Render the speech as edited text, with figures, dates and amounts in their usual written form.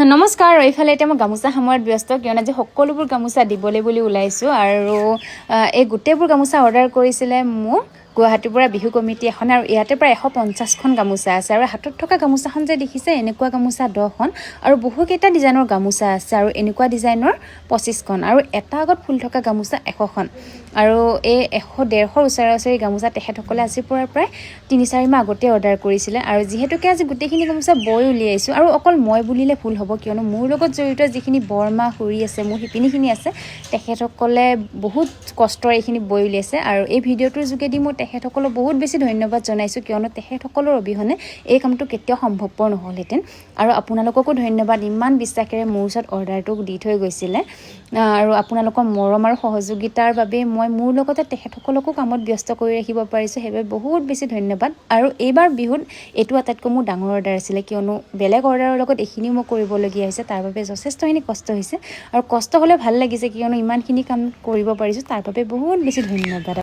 নমস্কাৰ এইফালে এতিয়া মই গামোচা সামৰাত ব্যস্ত কিয়নো আজি সকলোবোৰ গামোচা দিবলৈ বুলি ওলাইছোঁ আৰু এই গোটেইবোৰ গামোচা অৰ্ডাৰ কৰিছিলে মোক গুৱাহাটীৰ পৰা বিহু কমিটি এখন আৰু ইয়াতে প্ৰায় 150খন গামোচা আছে আৰু হাতত থকা গামোচাখন যে দেখিছে এনেকুৱা গামোচা 10খন আৰু বহুকেইটা ডিজাইনৰ গামোচা আছে আৰু এনেকুৱা ডিজাইনৰ 25খন আৰু এটা আগত ফুল থকা গামোচা 100খন আৰু এই 100-150ৰ ওচৰা-ওচৰি গামোচা তেখেতসকলে আজিৰ পৰা প্ৰায় 3-4 মাহ আগতে অৰ্ডাৰ কৰিছিলে আৰু যিহেতুকে আজি গোটেইখিনি গামোচা বৈ উলিয়াইছোঁ আৰু অকল মই বুলিলে ভুল হ'ব কিয়নো মোৰ লগত জড়িত যিখিনি বৰমা খুৰী আছে মোৰ শিপিনীখিনি আছে তেখেতসকলে বহুত কষ্টৰে এইখিনি বৈ উলিয়াইছে আৰু এই ভিডিঅ'টোৰ যোগেদি মই তেখেতসকলক বহুত বেছি ধন্যবাদ জনাইছোঁ কিয়নো তেখেতসকলৰ অবিহনে এই কামটো কেতিয়াও সম্ভৱপৰ নহ'লহেঁতেন আৰু আপোনালোককো ধন্যবাদ ইমান বিশ্বাসেৰে মোৰ ওচৰত অৰ্ডাৰটো দি থৈ গৈছিলে আৰু আপোনালোকৰ মৰম আৰু সহযোগিতাৰ বাবে মই মোৰ লগতে তেখেতসকলকো কামত ব্যস্ত কৰি ৰাখিব পাৰিছোঁ সেইবাবে বহুত বেছি ধন্যবাদ আৰু এইবাৰ বিহুত এইটো আটাইতকৈ মোৰ ডাঙৰ অৰ্ডাৰ আছিলে কিয়নো বেলেগ অৰ্ডাৰৰ লগত এইখিনিও মই কৰিবলগীয়া হৈছে তাৰ বাবে যথেষ্টখিনি কষ্ট হৈছে আৰু কষ্ট হ'লে ভাল লাগিছে কিয়নো ইমানখিনি কাম কৰিব পাৰিছোঁ তাৰ বাবে বহুত বেছি ধন্যবাদ